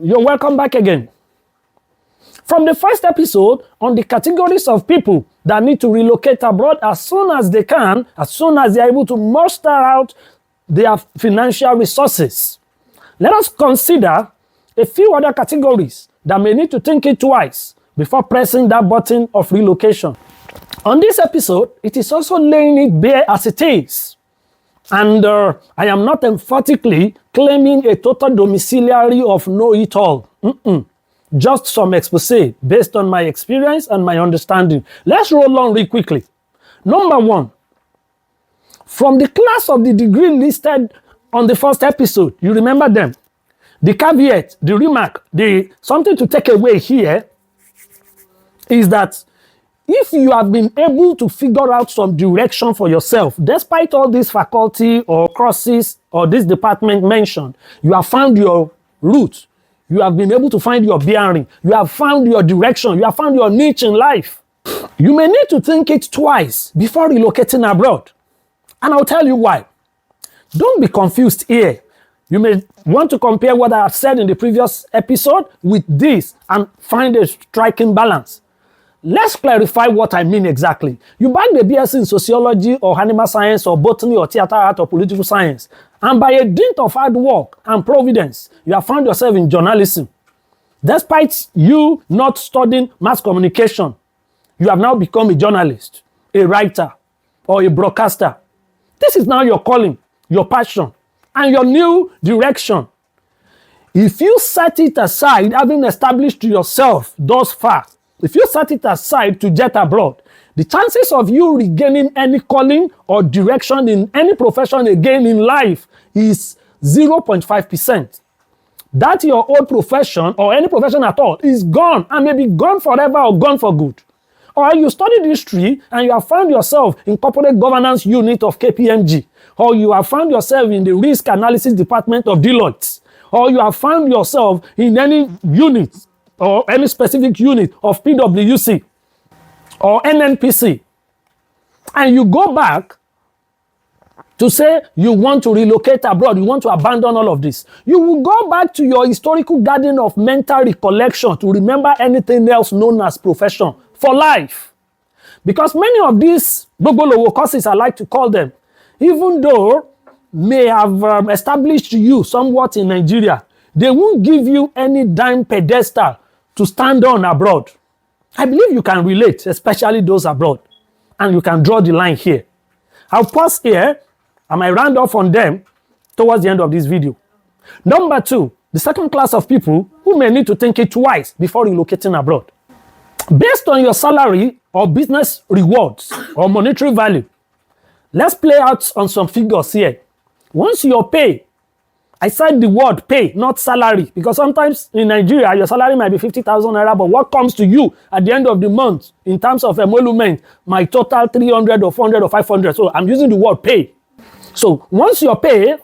You're welcome back again. From the first episode on the categories of people that need to relocate abroad as soon as they can, as soon as they're able to muster out their financial resources, let us consider a few other categories that may need to think it twice before pressing that button of relocation. On this episode, it is also laying it bare as it is. And I am not emphatically claiming a total domiciliary of know-it-all. Just some expose based on my experience and my understanding. Let's roll on real quickly. Number one, from the class of the degree listed on the first episode, you remember them. The caveat, the remark, something to take away here is that if you have been able to figure out some direction for yourself, despite all this faculty or courses or this department mentioned, you have found your route. You have been able to find your bearing. You have found your direction. You have found your niche in life. You may need to think it twice before relocating abroad. And I'll tell you why. Don't be confused here. You may want to compare what I have said in the previous episode with this and find a striking balance. Let's clarify what I mean exactly. You bag the BSc in sociology or animal science or botany or theater art or political science, and by a dint of hard work and providence, you have found yourself in journalism. Despite you not studying mass communication, you have now become a journalist, a writer, or a broadcaster. This is now your calling, your passion, and your new direction. If you set it aside, having established yourself thus far, if you set it aside to jet abroad, the chances of you regaining any calling or direction in any profession again in life is 0.5%. That your old profession or any profession at all is gone and may be gone forever or gone for good. Or you studied history and you have found yourself in corporate governance unit of KPMG, or you have found yourself in the risk analysis department of Deloitte, or you have found yourself in any unit or any specific unit of PwC or NNPC, and you go back to say you want to relocate abroad, you want to abandon all of this, you will go back to your historical garden of mental recollection to remember anything else known as profession for life. Because many of these Gbogbolowo courses, I like to call them, even though may have established you somewhat in Nigeria, they won't give you any dime pedestal to stand on abroad. I believe you can relate, especially those abroad, and you can draw the line here. I'll pause here and I round off on them towards the end of this video. Number two, the second class of people who may need to think it twice before relocating abroad. Based on your salary or business rewards or monetary value, let's play out on some figures here. Once your pay, I said the word pay, not salary, because sometimes in Nigeria, your salary might be 50,000 naira, but what comes to you at the end of the month in terms of emolument might total 300 or 400 or 500. So I'm using the word pay. So once your pay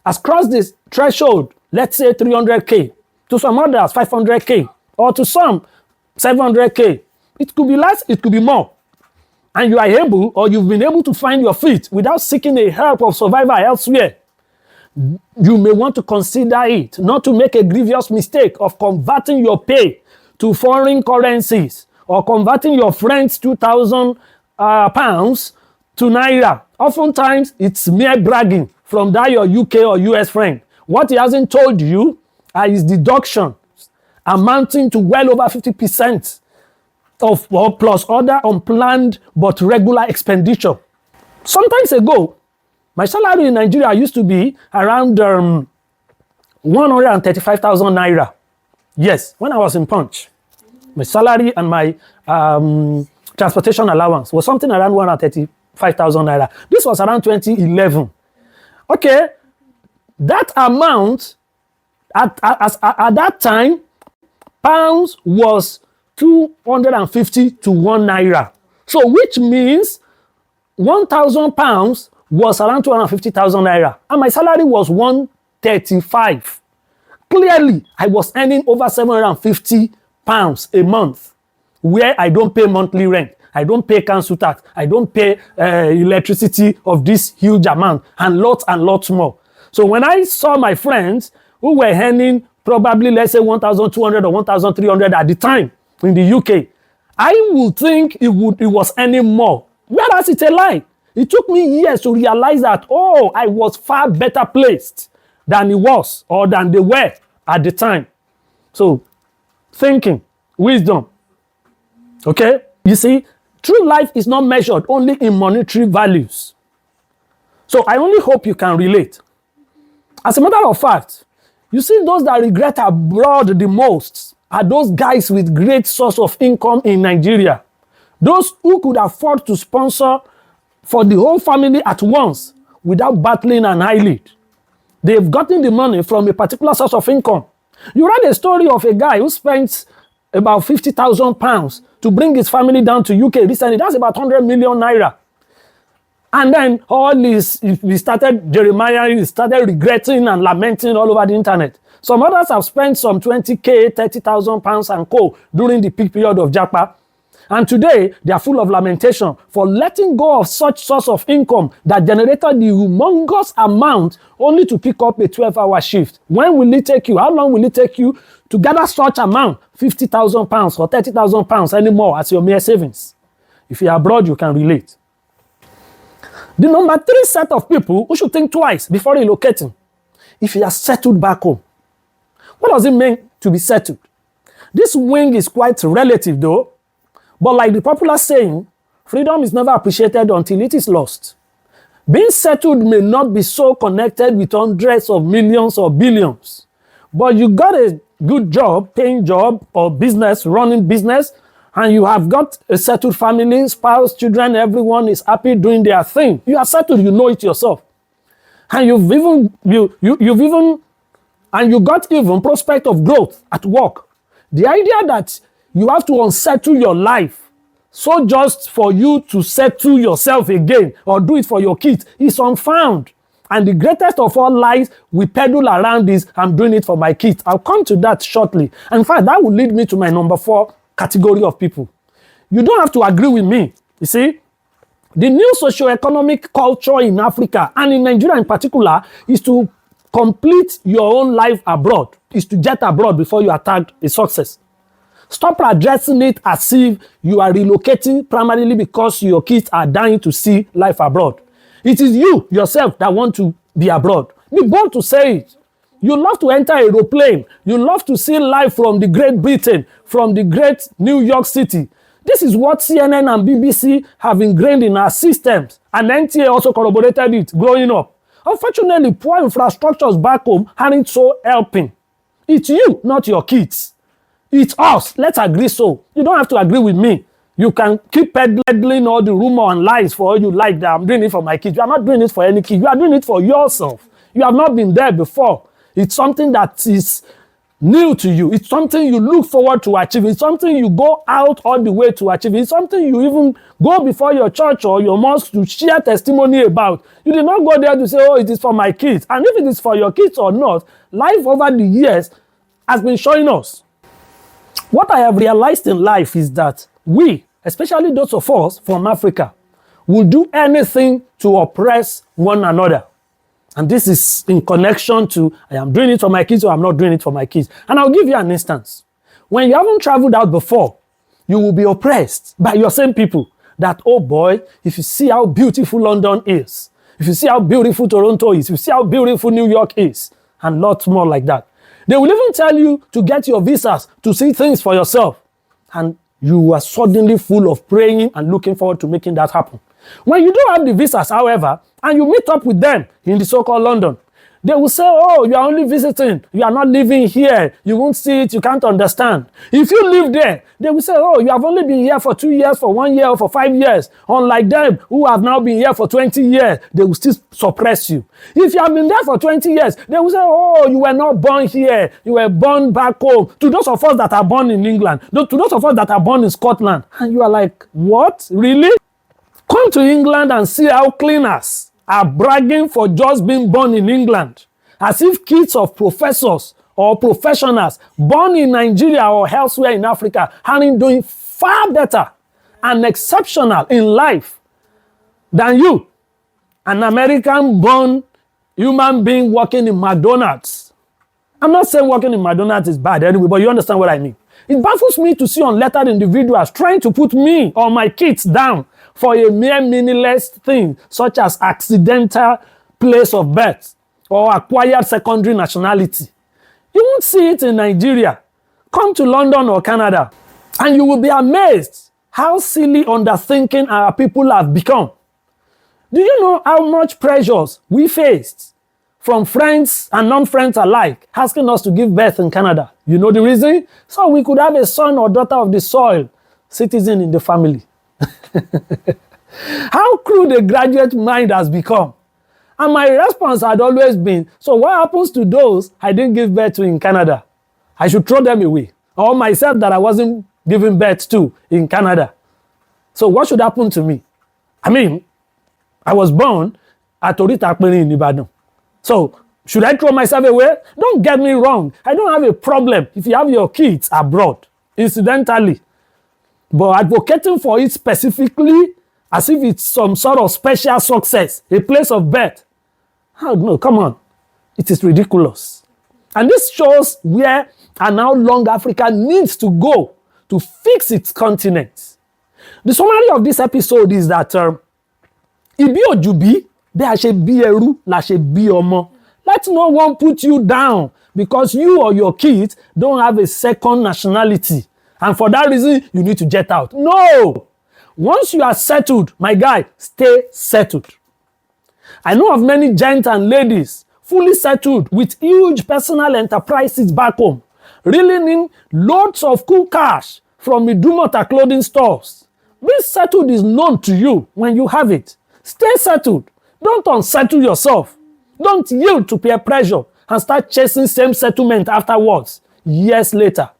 has crossed this threshold, let's say 300K, to some others 500K, or to some 700K, it could be less, it could be more. And you are able, or you've been able to find your feet without seeking the help of survivor elsewhere, you may want to consider it, not to make a grievous mistake of converting your pay to foreign currencies or converting your friend's 2,000 pounds to naira. Oftentimes, it's mere bragging from that your UK or US friend. What he hasn't told you are his deductions amounting to well over 50% of or plus other unplanned but regular expenditure. Sometimes ago, my salary in Nigeria used to be around 135,000 naira. Yes, when I was in Punch, my salary and my transportation allowance was something around 135,000 naira. This was around 2011. Okay, that amount at that time, pounds was 250 to 1 naira. So which means 1,000 pounds was around 250,000 naira, and my salary was 135. Clearly, I was earning over 750 pounds a month, where I don't pay monthly rent, I don't pay council tax, I don't pay electricity of this huge amount, and lots more. So when I saw my friends who were earning probably let's say 1,200 or 1,300 at the time in the UK, I would think it was any more. Whereas it's a lie. It took me years to realize that, oh, I was far better placed than it was or than they were at the time. So, thinking, wisdom. Okay? You see, true life is not measured only in monetary values. So, I only hope you can relate. As a matter of fact, you see, those that regret abroad the most are those guys with great source of income in Nigeria. Those who could afford to sponsor for the whole family at once without battling an eyelid. They've gotten the money from a particular source of income. You read a story of a guy who spent about 50,000 pounds to bring his family down to UK recently. That's about 100 million naira. And then he started regretting and lamenting all over the internet. Some others have spent some 20k, 30,000 pounds and co during the peak period of Japa. And today, they are full of lamentation for letting go of such source of income that generated the humongous amount only to pick up a 12-hour shift. When will it take you? How long will it take you to gather such amount, 50,000 pounds or 30,000 pounds anymore as your mere savings? If you're abroad, you can relate. The number 3 set of people who should think twice before relocating. If you are settled back home. What does it mean to be settled? This wing is quite relative though. But like the popular saying, freedom is never appreciated until it is lost. Being settled may not be so connected with hundreds of millions or billions. But you got a good job, paying job or business, running business, and you have got a settled family, spouse, children, everyone is happy doing their thing. You are settled, you know it yourself. And you got even prospect of growth at work. The idea that you have to unsettle your life so just for you to settle yourself again or do it for your kids is unfound. And the greatest of all lies we peddle around is, I'm doing it for my kids. I'll come to that shortly. And in fact, that will lead me to my number 4 category of people. You don't have to agree with me. You see, the new socio-economic culture in Africa and in Nigeria in particular is to complete your own life abroad, is to jet abroad before you are tagged a success. Stop addressing it as if you are relocating primarily because your kids are dying to see life abroad. It is you yourself that want to be abroad. Be bold to say it. You love to enter an aeroplane. You love to see life from the Great Britain, from the great New York City. This is what CNN and BBC have ingrained in our systems. And NTA also corroborated it growing up. Unfortunately, poor infrastructures back home aren't so helping. It's you, not your kids. It's us. Let's agree so. You don't have to agree with me. You can keep peddling all the rumor and lies for all you like that I'm doing it for my kids. You are not doing it for any kid. You are doing it for yourself. You have not been there before. It's something that is new to you. It's something you look forward to achieve. It's something you go out all the way to achieve. It's something you even go before your church or your mosque to share testimony about. You did not go there to say, oh, it is for my kids. And if it is for your kids or not, life over the years has been showing us. What I have realized in life is that we, especially those of us from Africa, will do anything to oppress one another. And this is in connection to, I am doing it for my kids or I'm not doing it for my kids. And I'll give you an instance. When you haven't traveled out before, you will be oppressed by your same people. That, oh boy, if you see how beautiful London is, if you see how beautiful Toronto is, if you see how beautiful New York is, and lots more like that. They will even tell you to get your visas to see things for yourself. And you are suddenly full of praying and looking forward to making that happen. When you don't have the visas, however, and you meet up with them in the so-called London, they will say, oh, you are only visiting. You are not living here. You won't see it. You can't understand. If you live there, they will say, oh, you have only been here for 2 years, for 1 year, or for 5 years. Unlike them who have now been here for 20 years, they will still suppress you. If you have been there for 20 years, they will say, oh, you were not born here. You were born back home. To those of us that are born in England, to those of us that are born in Scotland. And you are like, what? Really? Come to England and see how cleaners are bragging for just being born in England, as if kids of professors or professionals born in Nigeria or elsewhere in Africa aren't doing far better and exceptional in life than you, an American-born human being working in McDonald's. I'm not saying working in McDonald's is bad anyway, but you understand what I mean. It baffles me to see unlettered individuals trying to put me or my kids down for a mere meaningless thing, such as accidental place of birth or acquired secondary nationality. You won't see it in Nigeria. Come to London or Canada, and you will be amazed how silly underthinking our people have become. Do you know how much pressures we faced from friends and non-friends alike asking us to give birth in Canada? You know the reason? So we could have a son or daughter of the soil citizen in the family. How crude a graduate mind has become. And my response had always been, so what happens to those I didn't give birth to in Canada? I should throw them away. Or myself that I wasn't giving birth to in Canada. So what should happen to me? I mean, I was born at Orita Akpeni in Ibadan. So should I throw myself away? Don't get me wrong. I don't have a problem if you have your kids abroad, incidentally. But advocating for it specifically as if it's some sort of special success, a place of birth. Oh, no, come on. It is ridiculous. And this shows where and how long Africa needs to go to fix its continent. The summary of this episode is that Ibi Ojubi, be a ṣe bí ẹrú, la ṣe bí ọmọ. Let no one put you down because you or your kids don't have a second nationality. And for that reason, you need to jet out. No! Once you are settled, my guy, stay settled. I know of many gents and ladies fully settled with huge personal enterprises back home, reeling in loads of cool cash from Idumota clothing stores. Being settled is known to you when you have it. Stay settled. Don't unsettle yourself. Don't yield to peer pressure and start chasing same settlement afterwards, years later.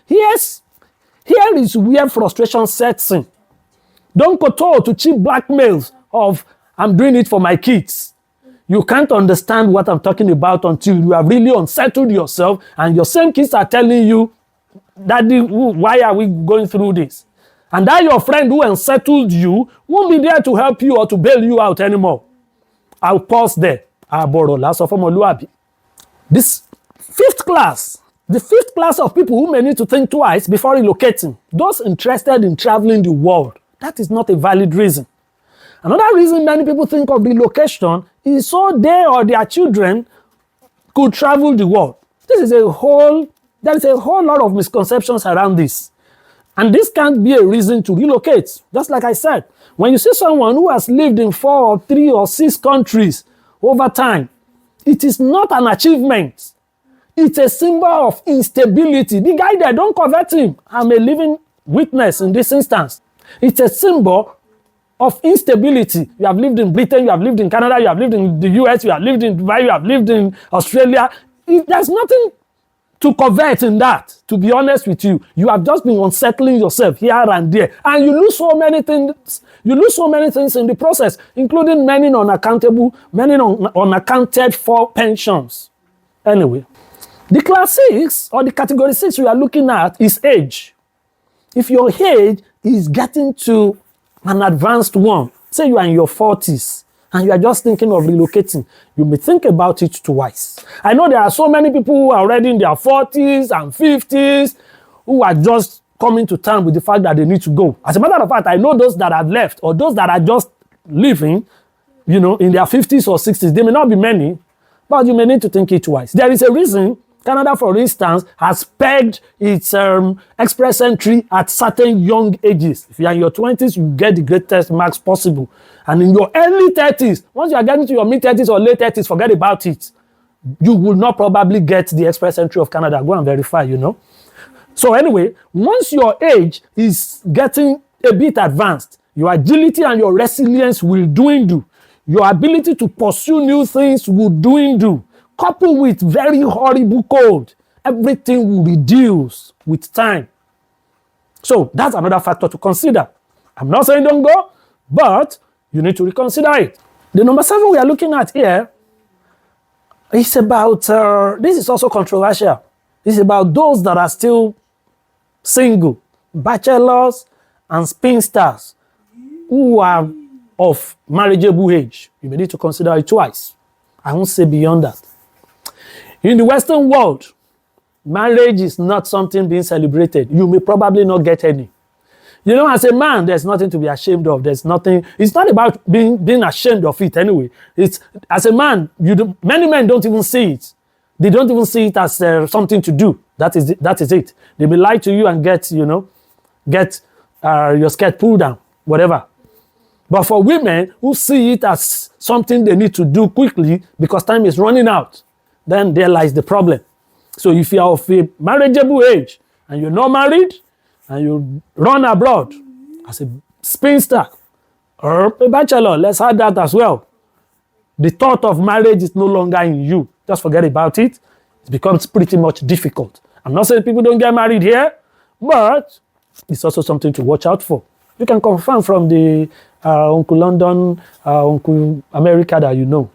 Here is where frustration sets in. Don't kowtow to cheap blackmails of, I'm doing it for my kids. You can't understand what I'm talking about until you have really unsettled yourself and your same kids are telling you, Daddy, why are we going through this? And that your friend who unsettled you won't be there to help you or to bail you out anymore. I'll pause there. This the fifth class of people who may need to think twice before relocating, those interested in traveling the world. That is not a valid reason. Another reason many people think of relocation is so they or their children could travel the world. There is a whole lot of misconceptions around this. And this can't be a reason to relocate. Just like I said, when you see someone who has lived in 4 or 3 or 6 countries over time, it is not an achievement. It's a symbol of instability. The guy there, don't covet him. I'm a living witness in this instance. It's a symbol of instability. You have lived in Britain, you have lived in Canada, you have lived in the US, you have lived in Dubai, you have lived in Australia. There's nothing to covet in that, to be honest with you. You have just been unsettling yourself here and there. And you lose so many things. You lose so many things in the process, including many unaccounted for pensions. Anyway, the class 6 or the category 6 we are looking at is age. If your age is getting to an advanced one, say you are in your 40s, and you are just thinking of relocating, you may think about it twice. I know there are so many people who are already in their 40s and 50s who are just coming to terms with the fact that they need to go. As a matter of fact, I know those that have left or those that are just living, in their 50s or 60s. They may not be many, but you may need to think it twice. There is a reason Canada, for instance, has pegged its express entry at certain young ages. If you are in your 20s, you get the greatest marks possible. And in your early 30s, once you are getting to your mid-30s or late 30s, forget about it. You will not probably get the express entry of Canada. Go and verify, So anyway, once your age is getting a bit advanced, your agility and your resilience will dwindle. Your ability to pursue new things will dwindle. Coupled with very horrible cold, everything will reduce with time. So that's another factor to consider. I'm not saying don't go, but you need to reconsider it. The number 7 we are looking at here is about, this is also controversial. It's about those that are still single, bachelors and spinsters who are of marriageable age. You may need to consider it twice. I won't say beyond that. In the Western world, marriage is not something being celebrated. You may probably not get any. You know, as a man, there's nothing to be ashamed of. There's nothing. It's not about being ashamed of it anyway. It's as a man, many men don't even see it. They don't even see it as something to do. That is it. They may lie to you and get your skirt pulled down, whatever. But for women who see it as something they need to do quickly because time is running out, then there lies the problem. So if you are of a marriageable age and you're not married and you run abroad as a spinster or a bachelor, let's add that as well. The thought of marriage is no longer in you. Just forget about it. It becomes pretty much difficult. I'm not saying people don't get married here, but it's also something to watch out for. You can confirm from the Uncle London, Uncle America that you know.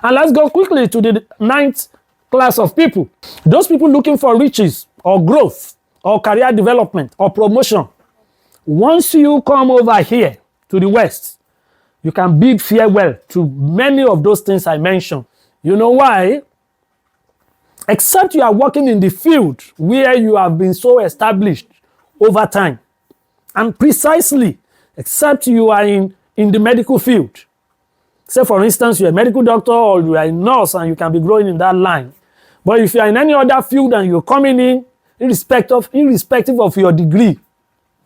And let's go quickly to the 9th class of people. Those people looking for riches or growth or career development or promotion. Once you come over here to the West, you can bid farewell to many of those things I mentioned. You know why? Except you are working in the field where you have been so established over time. And precisely, except you are in the medical field. Say, for instance, you're a medical doctor or you are a nurse and you can be growing in that line. But if you are in any other field and you're coming in, irrespective of your degree,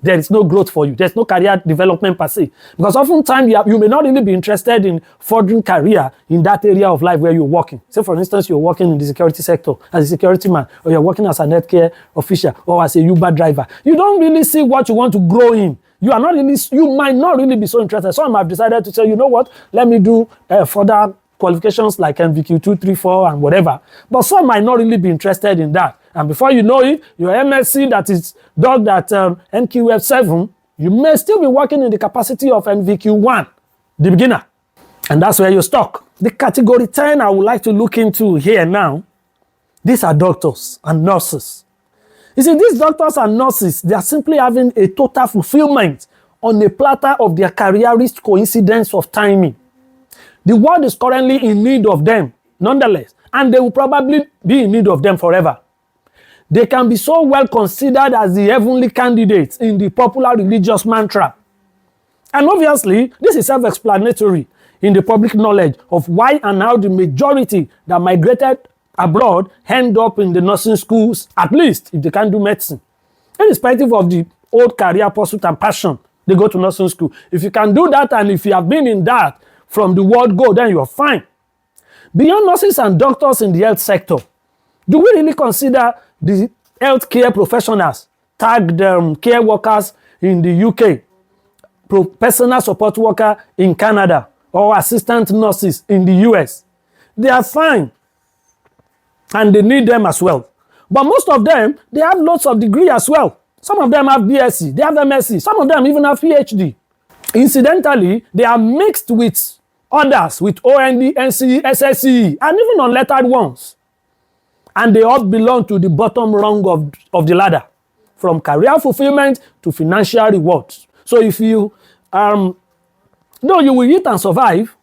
there is no growth for you. There's no career development per se. Because oftentimes you may not really be interested in furthering career in that area of life where you're working. Say, for instance, you're working in the security sector as a security man, or you're working as an healthcare official, or as a Uber driver. You don't really see what you want to grow in. You might not really be so interested. Some have decided to say, you know what, let me do further qualifications like MVQ 2, 3, 4, and whatever. But some might not really be interested in that. And before you know it, your MSc that is done at NQF 7, you may still be working in the capacity of NVQ 1, the beginner. And that's where you're stuck. The category 10 I would like to look into here now, these are doctors and nurses. You see, these doctors and nurses, they are simply having a total fulfillment on a platter of their careerist coincidence of timing. The world is currently in need of them, nonetheless, and they will probably be in need of them forever. They can be so well considered as the heavenly candidates in the popular religious mantra. And obviously, this is self-explanatory in the public knowledge of why and how the majority that migrated abroad end up in the nursing schools, at least if they can't do medicine. Irrespective of the old career pursuit and passion, they go to nursing school. If you can do that and if you have been in that from the word go, then you're fine. Beyond nurses and doctors in the health sector, do we really consider the healthcare professionals, tagged care workers in the UK, personal support worker in Canada, or assistant nurses in the US? They are fine. And they need them as well. But most of them, they have lots of degree as well. Some of them have BSc, they have MSc, some of them even have PhD. Incidentally, they are mixed with others with OND, NCE, SSCE, and even unlettered ones. And they all belong to the bottom rung of the ladder, from career fulfillment to financial rewards. So if you, no, you will eat and survive,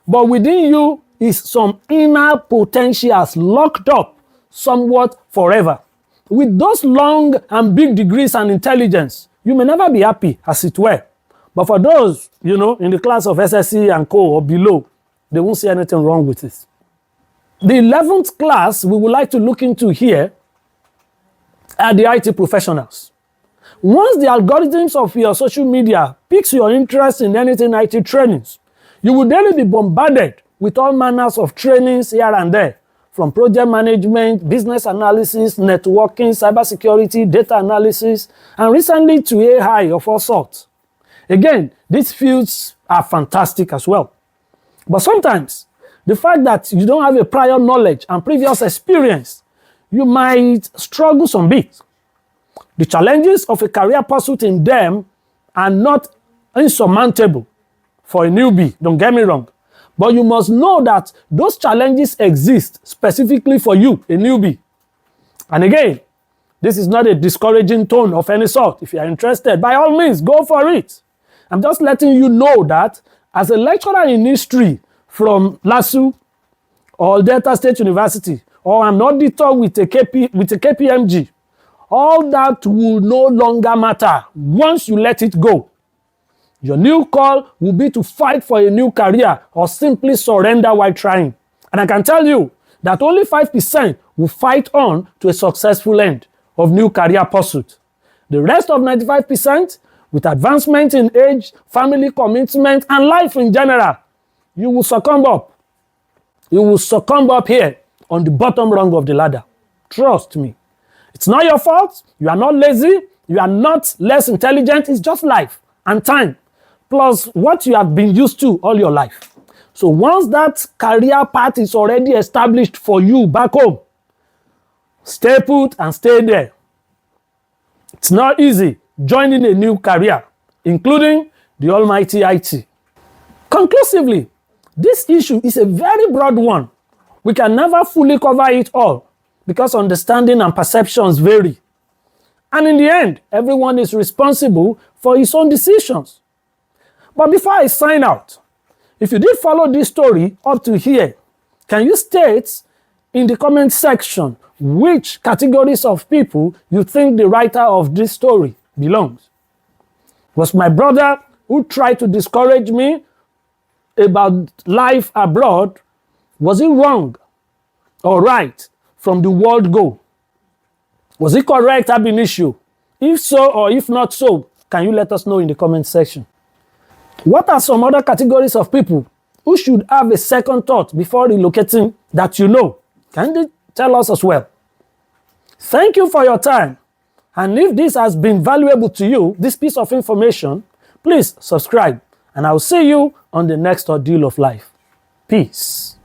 but within you is some inner potentials locked up somewhat forever. With those long and big degrees and intelligence, you may never be happy, as it were. But for those, in the class of SSC and co or below, they won't see anything wrong with it. The 11th class we would like to look into here are the IT professionals. Once the algorithms of your social media piques your interest in anything IT trainings, you will daily be bombarded with all manners of trainings here and there, from project management, business analysis, networking, cybersecurity, data analysis, and recently to AI of all sorts. Again, these fields are fantastic as well. But sometimes, the fact that you don't have a prior knowledge and previous experience, you might struggle some bit. The challenges of a career pursuit in them are not insurmountable for a newbie, don't get me wrong. But you must know that those challenges exist specifically for you, a newbie. And again, this is not a discouraging tone of any sort. If you are interested, by all means, go for it. I'm just letting you know that as a lecturer in history from LASU or Delta State University, or an auditor with a KPMG, all that will no longer matter once you let it go. Your new call will be to fight for a new career or simply surrender while trying. And I can tell you that only 5% will fight on to a successful end of new career pursuit. The rest of 95%, with advancement in age, family commitment, and life in general, you will succumb up. You will succumb up here on the bottom rung of the ladder. Trust me. It's not your fault. You are not lazy. You are not less intelligent. It's just life and time, plus what you have been used to all your life. So once that career path is already established for you back home, stay put and stay there. It's not easy joining a new career, including the almighty IT. Conclusively, this issue is a very broad one. We can never fully cover it all because understanding and perceptions vary. And in the end, everyone is responsible for his own decisions. But before I sign out, if you did follow this story up to here, can you state in the comment section which categories of people you think the writer of this story belongs? Was my brother who tried to discourage me about life abroad, was it wrong or right from the word go? Was it correct ab initio? If so or if not so, can you let us know in the comment section? What are some other categories of people who should have a second thought before relocating that you know? Can you tell us as well? Thank you for your time. And if this has been valuable to you, this piece of information, please subscribe. And I'll see you on the next ordeal of life. Peace.